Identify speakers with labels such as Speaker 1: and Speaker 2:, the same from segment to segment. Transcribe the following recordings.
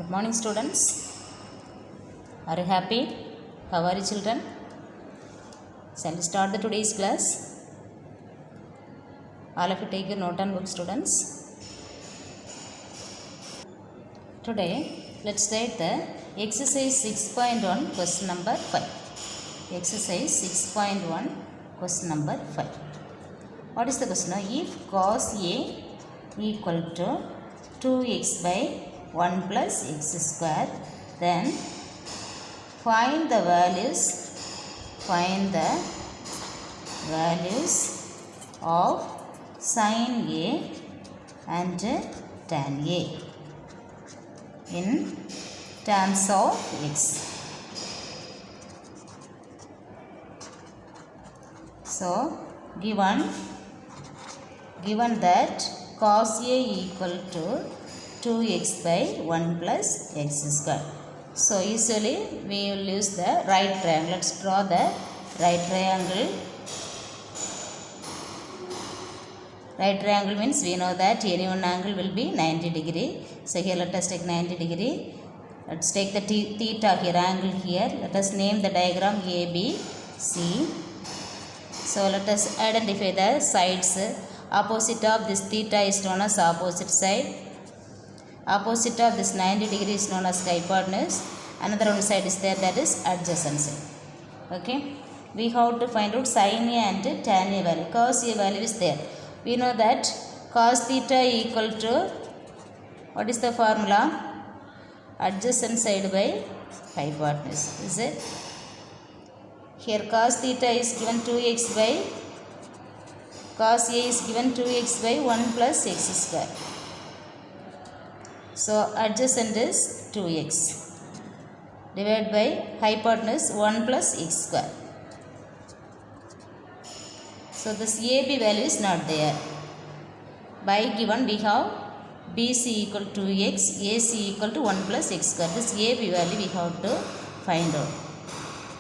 Speaker 1: Good morning, students. Are you happy? How are you, children? Shall we start the today's class? All of you take your note and book, students. Today, let's take the exercise 6.1 question number 5. Exercise 6.1 question number 5. What is the question? If cos A equal to 2x by 1 plus x square, then find the values of sin A and tan A in terms of x. So given that cos A equal to 2x by 1 plus x square. So usually we will use the right triangle. Let's draw the right triangle. Right triangle means we know that any one angle will be 90 degree. So here let us take 90 degree. Let's take the theta here, angle here. Let us name the diagram ABC. So let us identify the sides. Opposite of this theta is known as opposite side. Opposite of this 90 degree is known as hypotenuse. Another one side is there, that is adjacent side. Okay. We have to find out sin A and tan A value. Cos A value is there. We know that cos theta equal to, what is the formula? Adjacent side by hypotenuse. Is it? Here cos theta is given 2x by, cos A is given 2x by 1 plus x square. So adjacent is 2x divided by hypotenuse 1 plus x square. So this AB value is not there. By given we have BC equal to x, AC equal to 1 plus x square. This AB value we have to find out.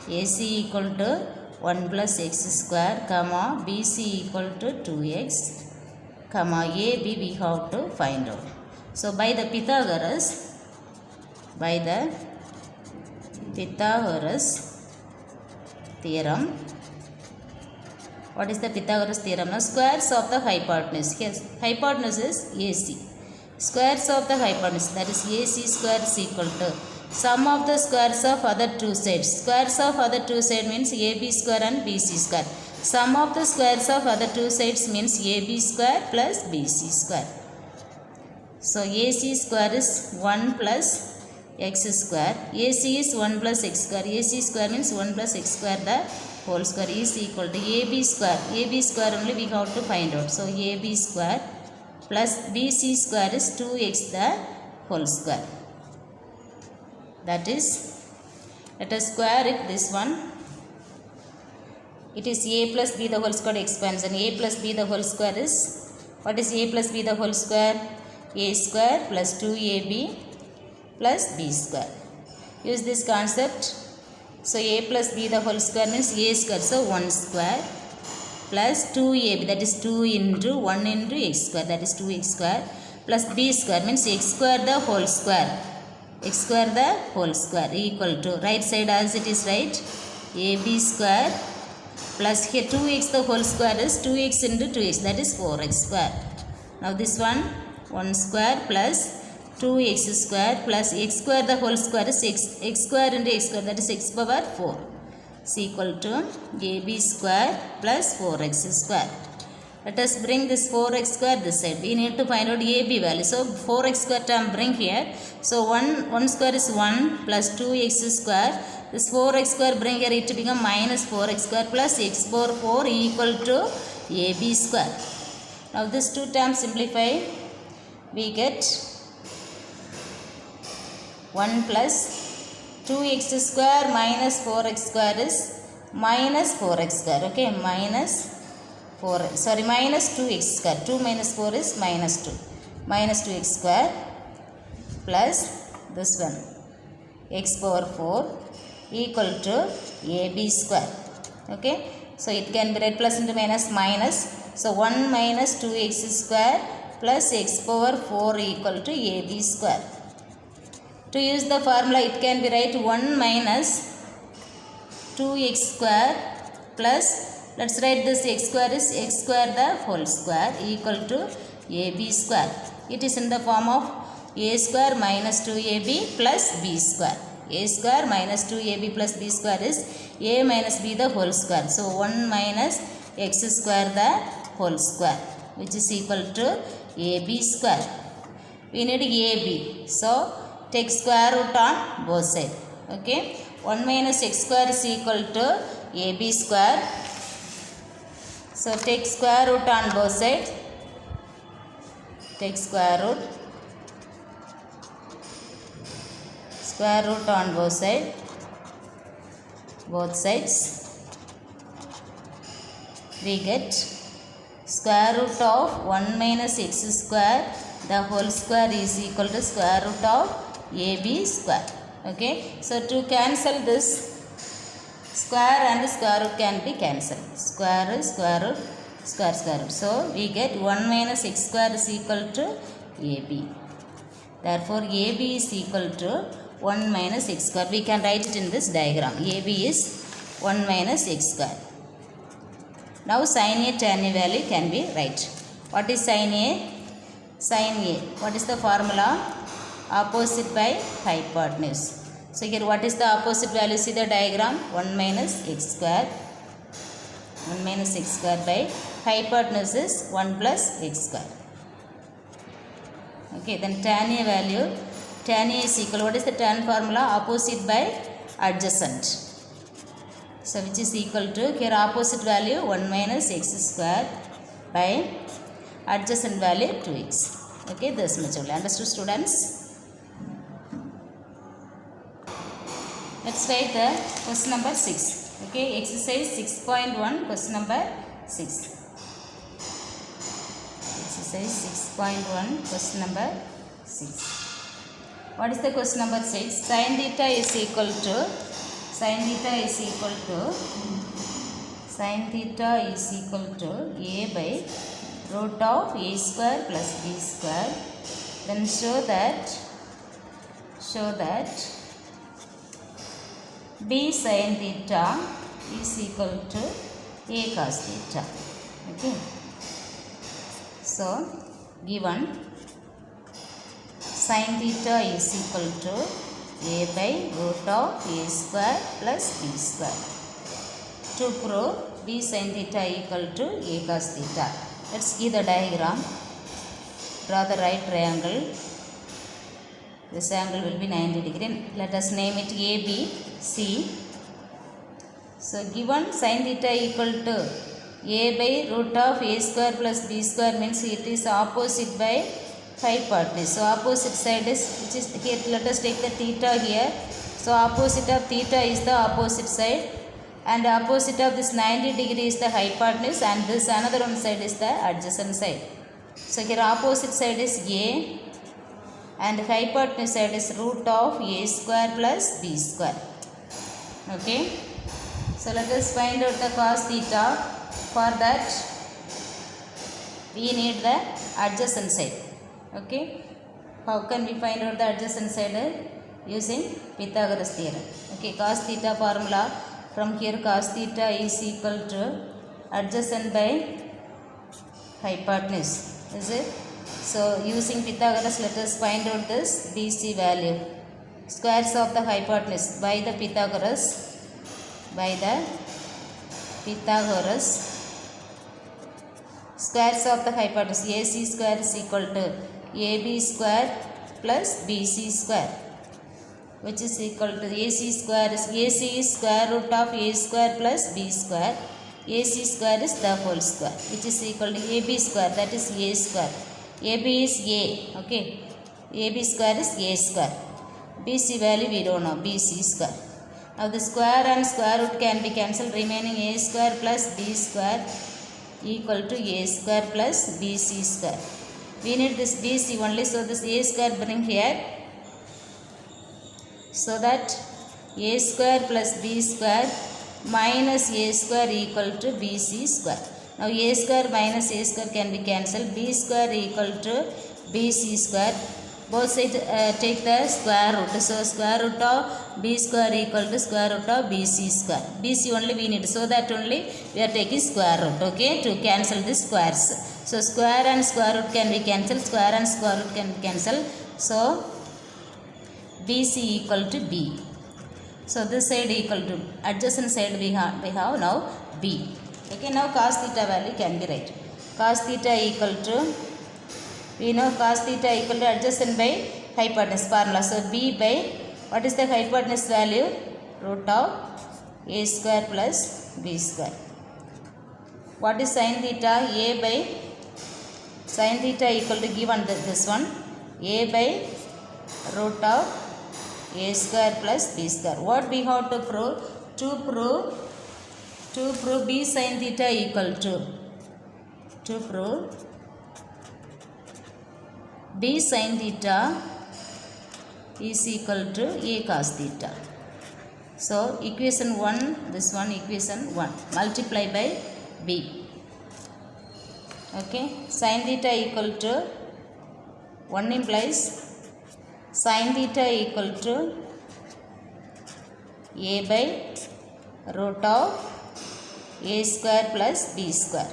Speaker 1: AC equal to 1 plus x square, comma BC equal to 2x, comma AB we have to find out. So by the Pythagoras theorem, what is the Pythagoras theorem? Now, squares of the hypotenuse. Here hypotenuse is AC. Squares of the hypotenuse, that is AC square is equal to sum of the squares of other two sides. Squares of other two sides means AB square and BC square. Sum of the squares of other two sides means AB square plus BC square. So AC square is 1 plus x square. AC is 1 plus x square. AC square means 1 plus x square the whole square is equal to AB square. AB square only we have to find out. So AB square plus BC square is 2x the whole square. That is, let us square it, this one. It is A plus B the whole square expansion. A plus B the whole square is, what is A plus B the whole square? A square plus 2AB plus B square. Use this concept. So A plus B the whole square means A square. So 1 square plus 2AB, that is 2 into 1 into x square, that is 2x square, plus B square means x square the whole square. X square the whole square equal to, right side as it is, right? AB square plus here 2x the whole square is 2x into 2x, that is 4x square. Now this one 1 square plus 2x square plus x square the whole square is x square into x square, that is x power 4 is equal to AB square plus 4x square. Let us bring this 4x square this side. We need to find out AB value. So 4x square term bring here. So 1 square is 1 plus 2x square. This 4x square bring here, it to become minus 4x square plus x power 4 equal to AB square. Now this two terms simplify. We get 1 plus 2x square minus 4x square is minus 4x square. Okay, minus 2x square. 2 minus 4 is minus 2. Minus 2x square plus this one x power 4 equal to AB square. Okay, so it can be read plus into minus minus. So 1 minus 2x square plus x power 4 equal to AB square. To use the formula, it can be write 1 minus 2x square plus, let's write this x square is x square the whole square equal to ab square. It is in the form of a square minus 2ab plus b square. A square minus 2ab plus b square is a minus b the whole square. So 1 minus x square the whole square, which is equal to ab square. We need ab. So take square root on both sides. Okay. 1 minus x square is equal to ab square. So take square root on both sides. Take square root. Square root on both sides. Both sides. We get square root of 1 minus x square the whole square is equal to square root of ab square. Okay. So to cancel this, square and square root can be cancelled. Square root, square root, square root. So we get 1 minus x square is equal to ab. Therefore ab is equal to 1 minus x square. We can write it in this diagram. ab is 1 minus x square. Now sin a tan a value can be write. What is sin a? Sin a. What is the formula? Opposite by hypotenuse. So here what is the opposite value? See the diagram. 1 minus x square. 1 minus x square by hypotenuse is 1 plus x square. Okay, then tan a value. Tan a is equal. What is the tan formula? Opposite by adjacent. So which is equal to, here opposite value 1 minus x square by adjacent value 2x. Okay, this much only. Understood, students? Let's write the question number 6. Okay, exercise 6.1, question number 6. Exercise 6.1, question number 6. What is the question number 6? Sin theta is equal to, sin theta is equal to, sin theta is equal to a by root of a square plus b square. Then show that b sin theta is equal to a cos theta. Okay. So given sin theta is equal to a by root of a square plus b square. To prove b sin theta equal to a cos theta, let's give the diagram. Draw the right triangle. This angle will be 90 degree. Let us name it ABC. So given sin theta equal to a by root of a square plus b square means it is opposite by hypotenuse. So opposite side is, which is here, let us take the theta here. So opposite of theta is the opposite side, and opposite of this 90 degree is the hypotenuse, and this another one side is the adjacent side. So here opposite side is a and hypotenuse side is root of a square plus b square. Okay. So let us find out the cos theta. For that we need the adjacent side. Okay. How can we find out the adjacent side? Using Pythagoras theorem. Okay. Cos theta formula, from here cos theta is equal to adjacent by hypotenuse. Is it? So using Pythagoras, let us find out this BC value. Squares of the hypotenuse by the Pythagoras. Squares of the hypotenuse. AC square is equal to AB square plus BC square, which is equal to AC square is square root of A square plus B square. AC square is the whole square, which is equal to AB square, that is A square. AB is A. Okay. AB square is A square. BC value we don't know. BC square. Now the square and square root can be cancelled, remaining A square plus B square equal to A square plus BC square. We need this BC only, so this A square bring here, so that A square plus B square minus A square equal to BC square. Now A square minus A square can be cancelled. B square equal to BC square. both sides take the square root. So square root of b square equal to square root of bc square. Bc only we need, so that only we are taking square root, okay, to cancel the squares. So square and square root can be cancelled, square and square root can be cancelled. So bc equal to b. So this side equal to, adjacent side we have now b. Okay, now cos theta value can be right. Cos theta equal to, we know cos theta equal to adjacent by hypotenuse formula. So b by, what is the hypotenuse value? Root of a square plus b square. What is sin theta? A by, sin theta equal to, given this one, a by root of a square plus b square. What we have to prove? To prove b sin theta equal to prove b sin theta is equal to a cos theta. So equation 1, this one equation 1, multiply by b. Okay, sin theta equal to 1 implies sin theta equal to a by root of a square plus b square.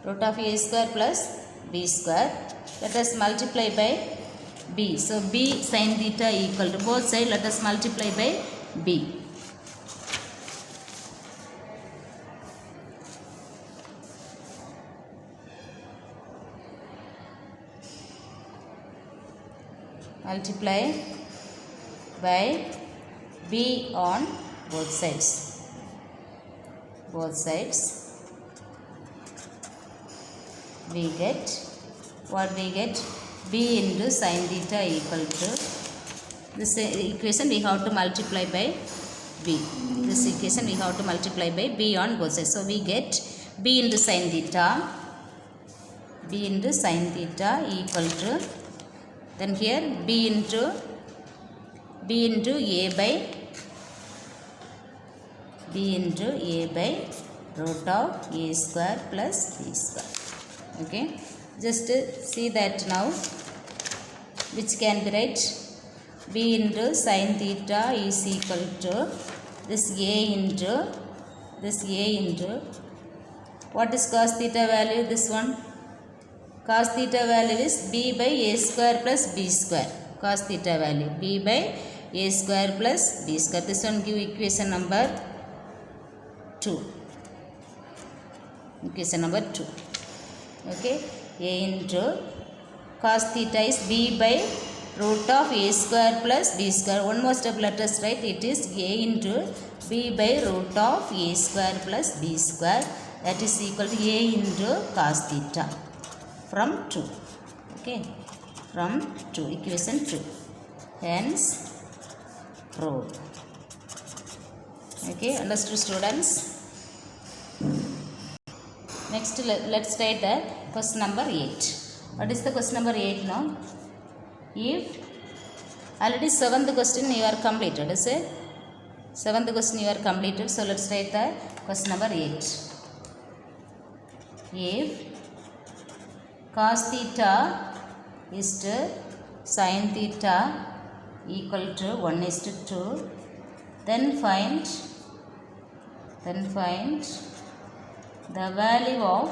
Speaker 1: Root of a square plus b square. Let us multiply by b. So b sin theta equal to, both sides let us multiply by b. Multiply by b on both sides. Both sides we get, what we get? B into sin theta equal to, this equation we have to multiply by b. This equation we have to multiply by b on both sides. So we get b into sin theta, b into sin theta equal to, then here b into a by root of a square plus b square. Okay, just see that now, which can be right? B into sin theta is equal to this a into what is cos theta value? This one, cos theta value is b by a square plus b square. Cos theta value b by a square plus b square. This one give equation number 2. Equation number 2. Okay, a into cos theta is b by root of a square plus b square. One more step let us write, it is a into b by root of a square plus b square, that is equal to a into cos theta from 2. Okay, from 2, equation 2. Hence proved. Okay, understood students? Next let's write the question number 8. What is the question number 8 now? If already 7th question you are completed, is it? 7th question you are completed, so let's write the question number 8. If cos theta is to sin theta equal to 1:2, then find the value of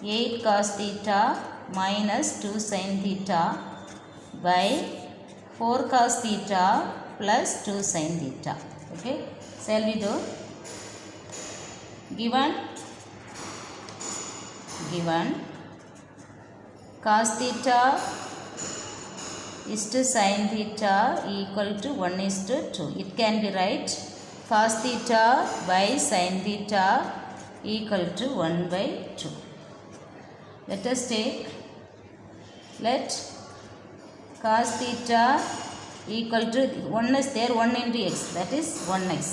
Speaker 1: 8 cos theta minus 2 sin theta by 4 cos theta plus 2 sin theta. Okay, shall we do? Given cos theta is to sin theta equal to 1:2. It can be right, cos theta by sin theta equal to 1/2. Let us take, let cos theta equal to 1 is there, 1 into x, that is 1x,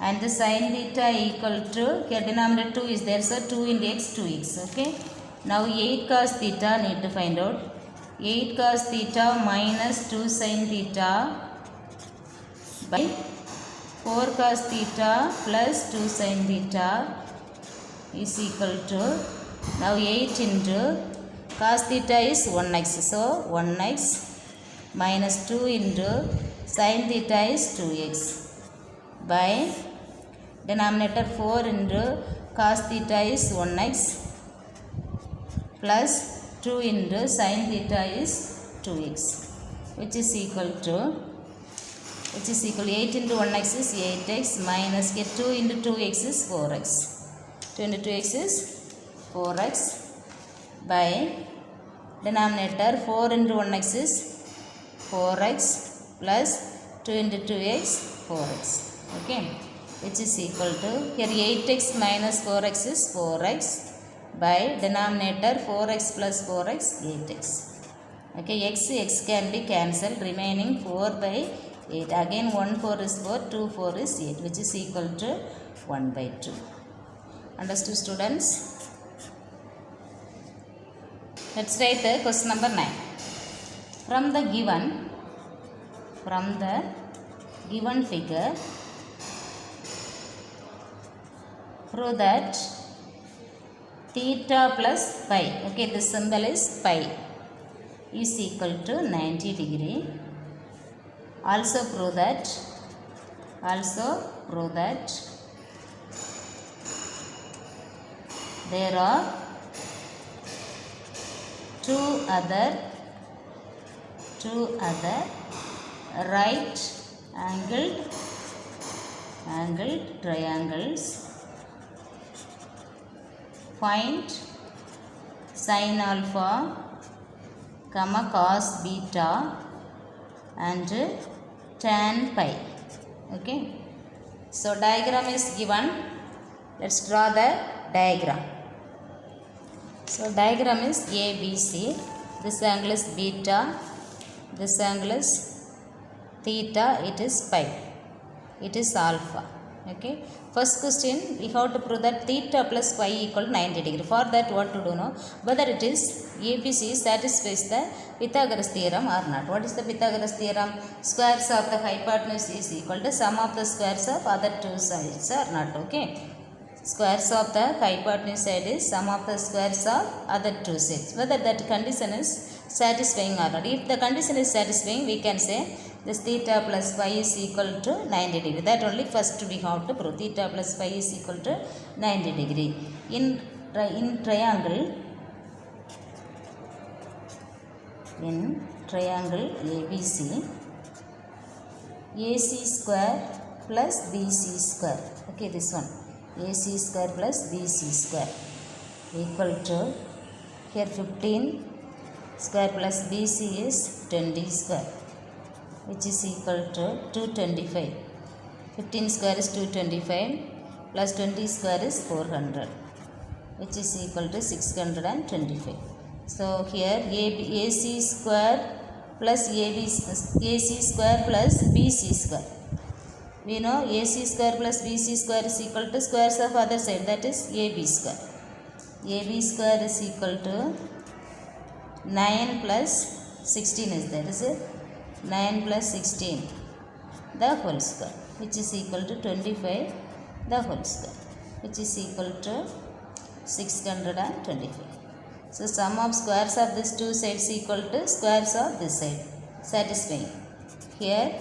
Speaker 1: and the sin theta equal to, here denominator 2 is there, so 2 into x, 2x. Okay, now 8 cos theta need to find out. 8 cos theta minus 2 sin theta by 4 cos theta plus 2 sin theta is equal to, now 8 into cos theta is 1x. So 1x minus 2 into sin theta is 2x by denominator 4 into cos theta is 1x plus 2 into sin theta is 2x, which is equal 8 into 1x is 8x minus 2 into 2x is 4x. 2 into 2x is 4x by denominator 4 into 1x is 4x plus 2 into 2x 4x. Okay, which is equal to, here 8x minus 4x is 4x by denominator 4x plus 4x 8x. Okay, x can be cancelled, remaining 4 by 8. Again 1 4 is 4, 2 4 is 8, which is equal to 1 by 2. Understood, students? Let's write the question number 9. From the given figure, prove that theta plus pi, okay, this symbol is pi, is equal to 90 degree. Also prove that there are two other right angled triangles. Find sin alpha, cos beta and tan pi. Okay, so diagram is given. Let's draw the diagram. So diagram is ABC. This angle is beta, this angle is theta, it is pi, it is alpha. Okay, first question we have to prove that theta plus pi equal to 90 degree. For that, what to do now? Whether it is ABC satisfies the Pythagoras theorem or not. What is the Pythagoras theorem? Squares of the hypotenuse is equal to sum of the squares of other two sides or not. Okay, squares of the hypotenuse side is sum of the squares of other two sides. Whether that condition is satisfying or not. If the condition is satisfying, we can say this theta plus pi is equal to 90 degree. That only first we have to prove. Theta plus pi is equal to 90 degree. In triangle ABC, AC square plus BC square. Okay, this one, AC square plus BC square equal to, here 15 square plus BC is 20 square, which is equal to 225. 15 square is 225 plus 20 square is 400, which is equal to 625. So here AC square plus AC square plus BC square. We know AC square plus BC square is equal to squares of other side, that is AB square. AB square is equal to 9 plus 16 is there, is it? 9 plus 16 the whole square, which is equal to 25 the whole square, which is equal to 625. So sum of squares of these two sides equal to squares of this side, satisfying. Here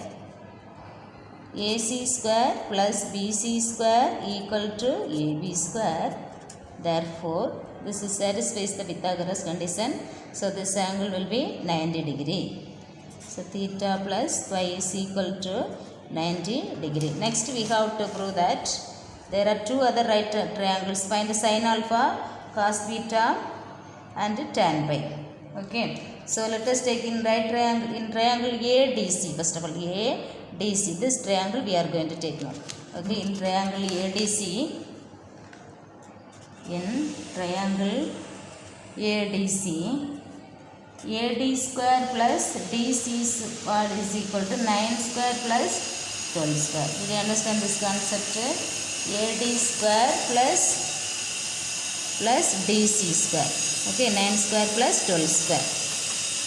Speaker 1: AC square plus BC square equal to AB square. Therefore, this is satisfies the Pythagoras condition. So this angle will be 90 degree. So theta plus pi is equal to 90 degree. Next we have to prove that there are two other right triangles. Find sin alpha, cos beta and tan pi. Okay, so let us take in triangle ADC. First of all, ADC, this triangle we are going to take now. Okay, in triangle ADC, AD square plus DC square is equal to 9 square plus 12 square. Do you understand this concept? AD square plus DC square. Okay, 9 square plus 12 square,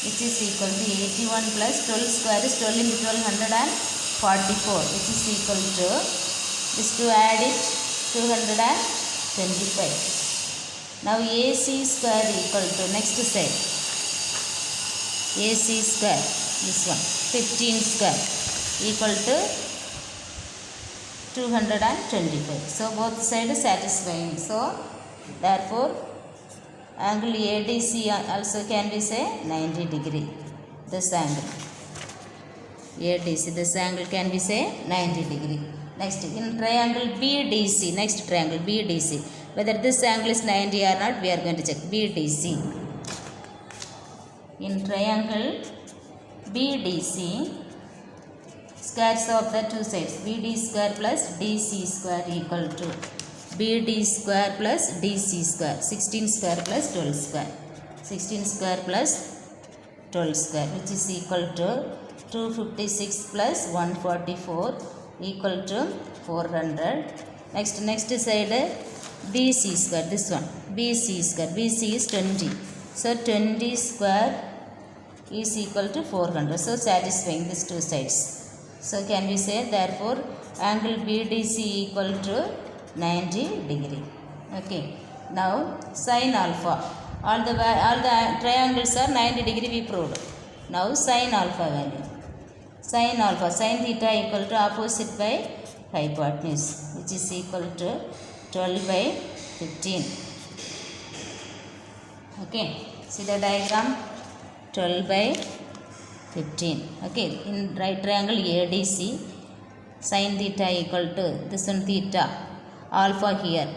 Speaker 1: which is equal to 81 plus 12 square is 12 into 12, 144, which is equal to, this to add it, 225. Now AC square equal to next side. AC square, this one, 15 square equal to 225. So both sides satisfying. So therefore angle ADC also can be say 90 degree. This angle ADC, this angle can be say 90 degree. Next, in triangle BDC, next triangle BDC, whether this angle is 90 or not, we are going to check. BDC. In triangle BDC, squares of the two sides, BD square plus DC square equal to BD square plus DC square, 16 square plus 12 square, 16 square plus 12 square, which is equal to 256 plus 144 equal to 400. Next side BC square, this one, BC square, BC is 20. So 20 square is equal to 400. So satisfying these two sides. So can we say therefore angle BDC equal to 90 degree. Okay. Now sin alpha. All the triangles are 90 degree we proved. Now sin alpha value. Sin alpha, sin theta equal to opposite by hypotenuse, which is equal to 12 by 15. Okay. See the diagram, 12 by 15. Okay. In right triangle ADC, sin theta equal to this one theta, alpha here.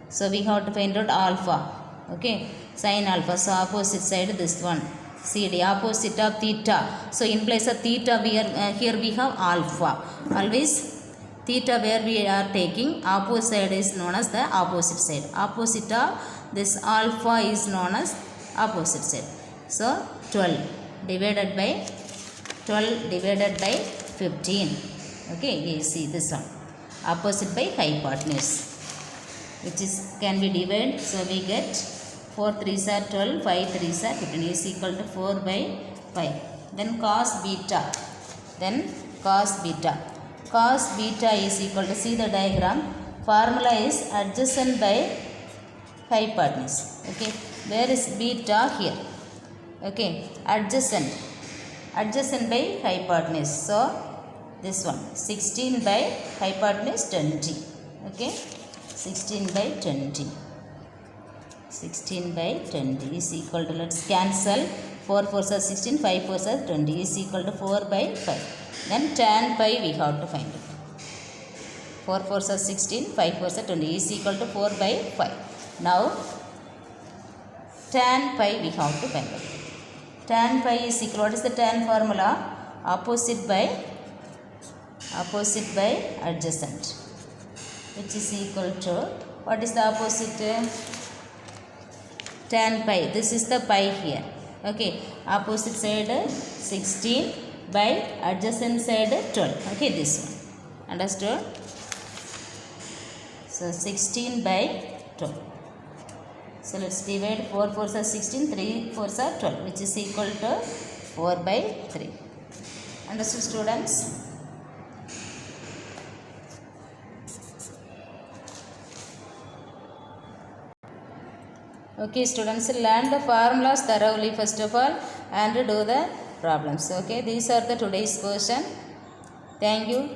Speaker 1: So we have to find out alpha. Okay. Sin alpha. So opposite side this one. CD, opposite of theta. So in place of theta we are here we have alpha. Always theta where we are taking, opposite side is known as the opposite side. Opposite of this alpha is known as opposite side. So 12 divided by 15. Okay, you see this one. Opposite by hypotenuse, which is can be divided. So we get 4 3s are 12, 5 3s are 15 is equal to 4 by 5. Then cos beta. Cos beta is equal to, see the diagram, formula is adjacent by hypotenuse. Okay, where is beta? Here. Okay, adjacent by hypotenuse. So this one, 16 by hypotenuse 20. Okay, 16 by 20. 16 by 20 is equal to, let's cancel, 4 4s are 16, 5 4s are 20 is equal to 4 by 5. Then tan pi we have to find it. 4 4s are 16, 5 4s are 20 is equal to 4 by 5. Now tan pi we have to find it. Tan pi is equal, what is the tan formula? Opposite by adjacent, which is equal to, what is the opposite? Tan pi, this is the pi here. Okay, opposite side 16 by adjacent side 12. Okay, this one. Understood? So 16 by 12. So let's divide, 4 4s are 16, 3 4s are 12, which is equal to 4 by 3. Understood, students? Okay, students, learn the formulas thoroughly first of all and do the problems. Okay, these are the today's question. Thank you.